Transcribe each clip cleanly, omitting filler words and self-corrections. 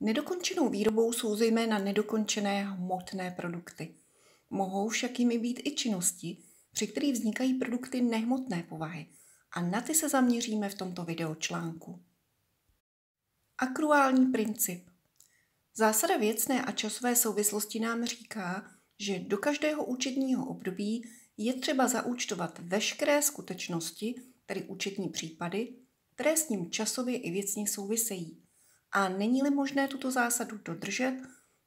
Nedokončenou výrobou jsou zejména nedokončené hmotné produkty. Mohou však jimi být i činnosti, při kterých vznikají produkty nehmotné povahy, a na ty se zaměříme v tomto videočlánku. Akruální princip. Zásada věcné a časové souvislosti nám říká, že do každého účetního období je třeba zaúčtovat veškeré skutečnosti, tedy účetní případy, které s ním časově i věcně souvisejí. A není-li možné tuto zásadu dodržet,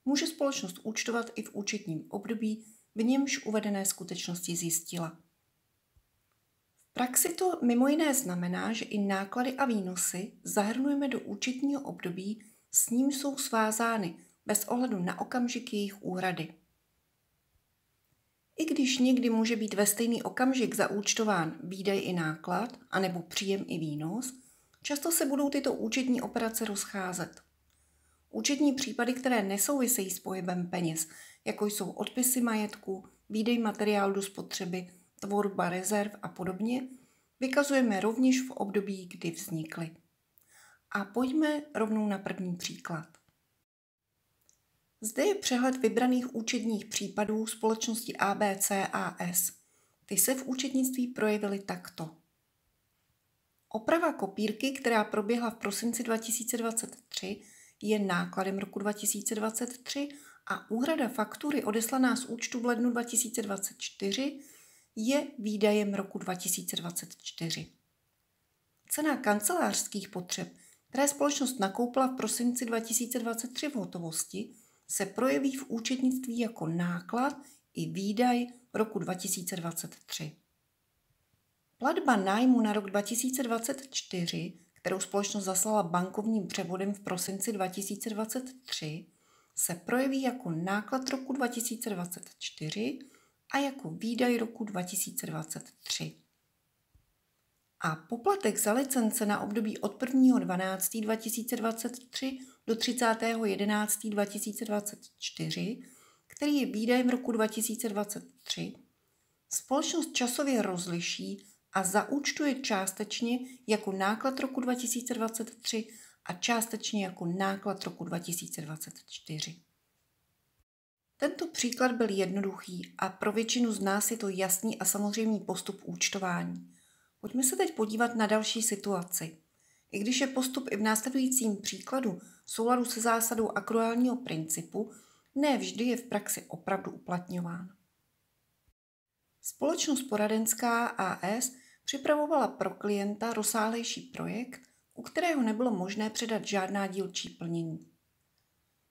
může společnost účtovat i v účetním období, v němž uvedené skutečnosti zjistila. V praxi to mimo jiné znamená, že i náklady a výnosy zahrnujeme do účetního období, s ním jsou svázány bez ohledu na okamžik jejich úhrady. I když někdy může být ve stejný okamžik zaúčtován výdaj i náklad, anebo příjem i výnos, často se budou tyto účetní operace rozcházet. Účetní případy, které nesouvisejí s pohybem peněz, jako jsou odpisy majetku, výdej materiálu do spotřeby, tvorba rezerv a podobně, vykazujeme rovněž v období, kdy vznikly. A pojďme rovnou na první příklad. Zde je přehled vybraných účetních případů společnosti ABCAS. Ty se v účetnictví projevily takto. Oprava kopírky, která proběhla v prosinci 2023, je nákladem roku 2023 a úhrada faktury odeslaná z účtu v lednu 2024 je výdajem roku 2024. Cena kancelářských potřeb, které společnost nakoupila v prosinci 2023 v hotovosti, se projeví v účetnictví jako náklad i výdaj roku 2023. Platba nájmu na rok 2024, kterou společnost zaslala bankovním převodem v prosinci 2023, se projeví jako náklad roku 2024 a jako výdaj roku 2023. A poplatek za licence na období od 1.12.2023 do 30.11.2024, který je výdajem roku 2023, společnost časově rozliší a zaúčtuje částečně jako náklad roku 2023 a částečně jako náklad roku 2024. Tento příklad byl jednoduchý a pro většinu z nás je to jasný a samozřejmý postup účtování. Pojďme se teď podívat na další situaci. I když je postup i v následujícím příkladu v souladu se zásadou akruálního principu, ne vždy je v praxi opravdu uplatňován. Společnost Poradenská AS připravovala pro klienta rozsáhlejší projekt, u kterého nebylo možné předat žádná dílčí plnění.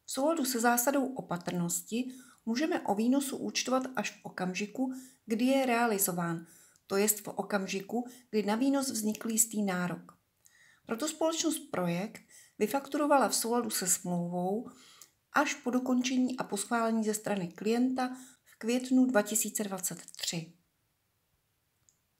V souladu se zásadou opatrnosti můžeme o výnosu účtovat až v okamžiku, kdy je realizován, to jest v okamžiku, kdy na výnos vznikl jistý nárok. Proto společnost projekt vyfakturovala v souladu se smlouvou až po dokončení a po schválení ze strany klienta v květnu 2023.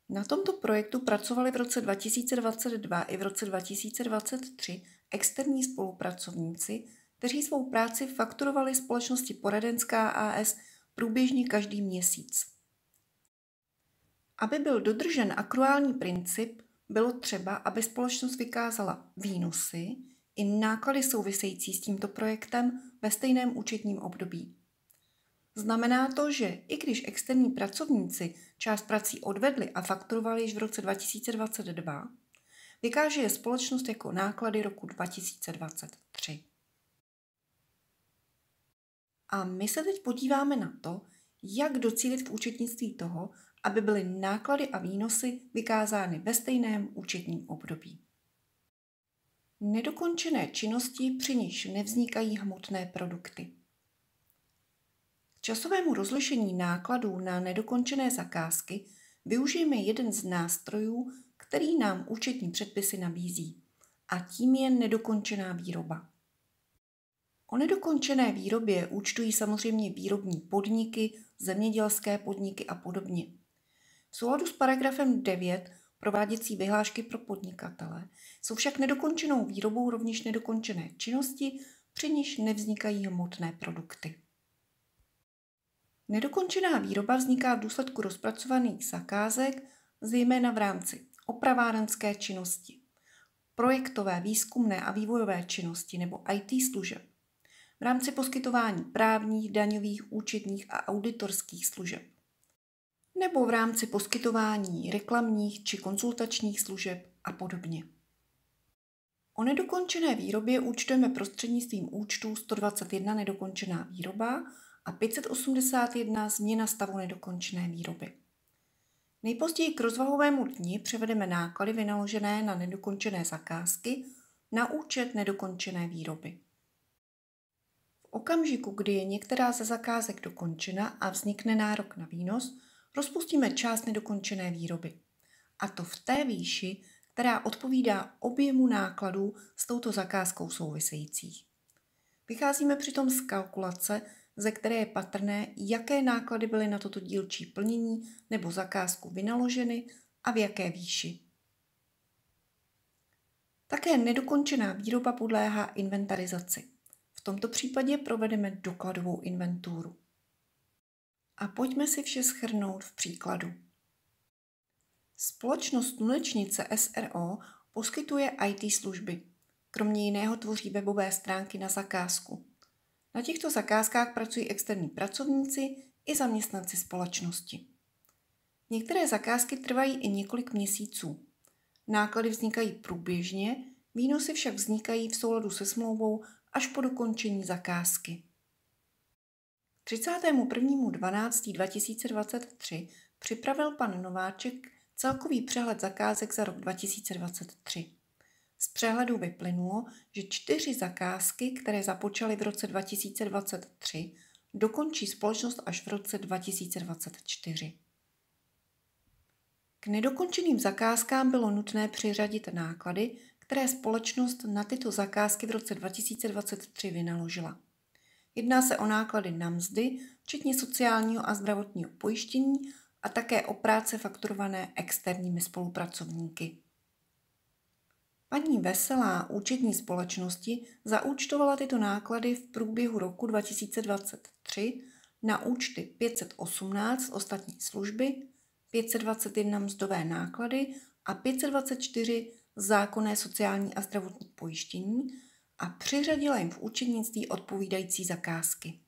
Na tomto projektu pracovali v roce 2022 i v roce 2023 externí spolupracovníci, kteří svou práci fakturovali společnosti Poradenská AS průběžně každý měsíc. Aby byl dodržen akruální princip, bylo třeba, aby společnost vykázala výnosy i náklady související s tímto projektem ve stejném účetním období. Znamená to, že i když externí pracovníci část prací odvedli a fakturovali již v roce 2022, vykáže je společnost jako náklady roku 2023. A my se teď podíváme na to, jak docílit v účetnictví toho, aby byly náklady a výnosy vykázány ve stejném účetním období. Nedokončené činnosti, při nichž nevznikají hmotné produkty. K časovému rozlišení nákladů na nedokončené zakázky využijeme jeden z nástrojů, který nám účetní předpisy nabízí, a tím je nedokončená výroba. O nedokončené výrobě účtují samozřejmě výrobní podniky, zemědělské podniky a podobně. V souladu s paragrafem 9 prováděcí vyhlášky pro podnikatele jsou však nedokončenou výrobou rovněž nedokončené činnosti, při nichž nevznikají hmotné produkty. Nedokončená výroba vzniká v důsledku rozpracovaných zakázek, zejména v rámci opravárenské činnosti, projektové, výzkumné a vývojové činnosti nebo IT služeb, v rámci poskytování právních, daňových, účetních a auditorských služeb, nebo v rámci poskytování reklamních či konzultačních služeb a podobně. O nedokončené výrobě účtujeme prostřednictvím účtu 121 nedokončená výroba a 581 změna stavu nedokončené výroby. Nejpozději k rozvahovému dni převedeme náklady vynaložené na nedokončené zakázky na účet nedokončené výroby. V okamžiku, kdy je některá ze zakázek dokončena a vznikne nárok na výnos, rozpustíme část nedokončené výroby. A to v té výši, která odpovídá objemu nákladů s touto zakázkou souvisejících. Vycházíme přitom z kalkulace, ze které je patrné, jaké náklady byly na toto dílčí plnění nebo zakázku vynaloženy a v jaké výši. Také nedokončená výroba podléhá inventarizaci. V tomto případě provedeme dokladovou inventuru. A pojďme si vše shrnout v příkladu. Společnost Slunečnice s.r.o. poskytuje IT služby. Kromě jiného tvoří webové stránky na zakázku. Na těchto zakázkách pracují externí pracovníci i zaměstnanci společnosti. Některé zakázky trvají i několik měsíců. Náklady vznikají průběžně, výnosy však vznikají v souladu se smlouvou až po dokončení zakázky. K 31.12.2023 připravil pan Nováček celkový přehled zakázek za rok 2023. Z přehledu vyplynulo, že 4 zakázky, které započaly v roce 2023, dokončí společnost až v roce 2024. K nedokončeným zakázkám bylo nutné přiřadit náklady, které společnost na tyto zakázky v roce 2023 vynaložila. Jedná se o náklady na mzdy, včetně sociálního a zdravotního pojištění a také o práce fakturované externími spolupracovníky. Paní Veselá účetní společnosti zaúčtovala tyto náklady v průběhu roku 2023 na účty 518 ostatní služby, 521 mzdové náklady a 524 zákonné sociální a zdravotní pojištění a přiřadila jim v účetnictví odpovídající zakázky.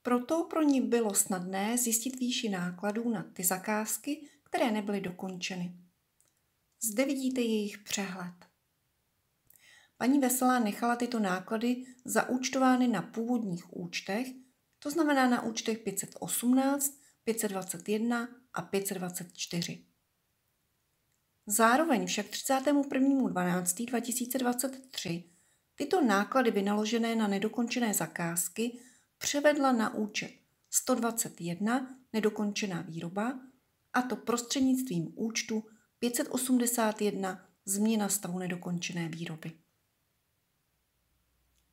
Proto pro ní bylo snadné zjistit výši nákladů na ty zakázky, které nebyly dokončeny. Zde vidíte jejich přehled. Paní Veselá nechala tyto náklady zaúčtovány na původních účtech, to znamená na účtech 518, 521 a 524. Zároveň však 31.12.2023 tyto náklady vynaložené na nedokončené zakázky převedla na účet 121 nedokončená výroba, a to prostřednictvím účtu 581 změna stavu nedokončené výroby.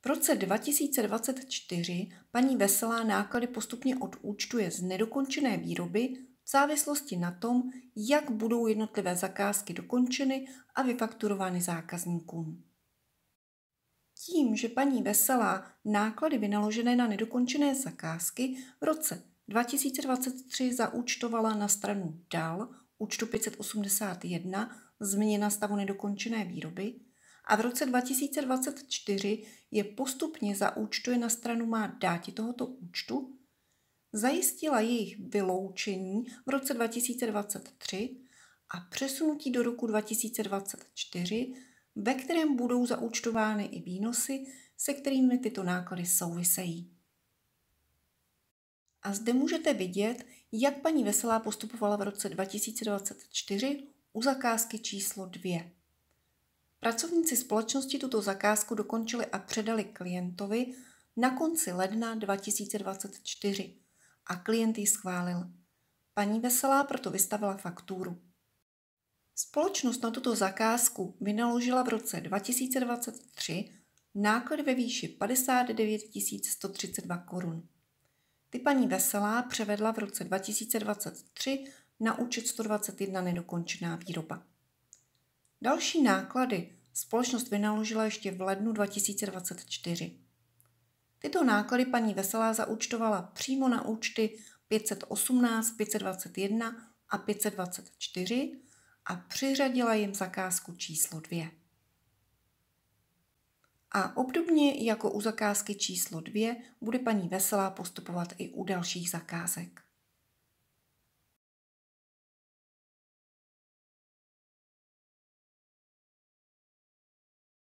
V roce 2024 paní Veselá náklady postupně odúčtuje z nedokončené výroby v závislosti na tom, jak budou jednotlivé zakázky dokončeny a vyfakturovány zákazníkům. Tím, že paní Veselá náklady vynaložené na nedokončené zakázky v roce 2023 zaúčtovala na stranu dal účtu 581 změna stavu nedokončené výroby a v roce 2024 je postupně zaúčtuje na stranu má dáti tohoto účtu, zajistila jejich vyloučení v roce 2023 a přesunutí do roku 2024, ve kterém budou zaúčtovány i výnosy, se kterými tyto náklady souvisejí. A zde můžete vidět, jak paní Veselá postupovala v roce 2024 u zakázky číslo 2. Pracovníci společnosti tuto zakázku dokončili a předali klientovi na konci ledna 2024 a klient ji schválil. Paní Veselá proto vystavila fakturu. Společnost na tuto zakázku vynaložila v roce 2023 náklady ve výši 59 132 korun. Ty paní Veselá převedla v roce 2023 na účet 121 nedokončená výroba. Další náklady společnost vynaložila ještě v lednu 2024. Tyto náklady paní Veselá zaúčtovala přímo na účty 518, 521 a 524 a přiřadila jim zakázku číslo 2. A obdobně jako u zakázky číslo 2 bude paní Veselá postupovat i u dalších zakázek.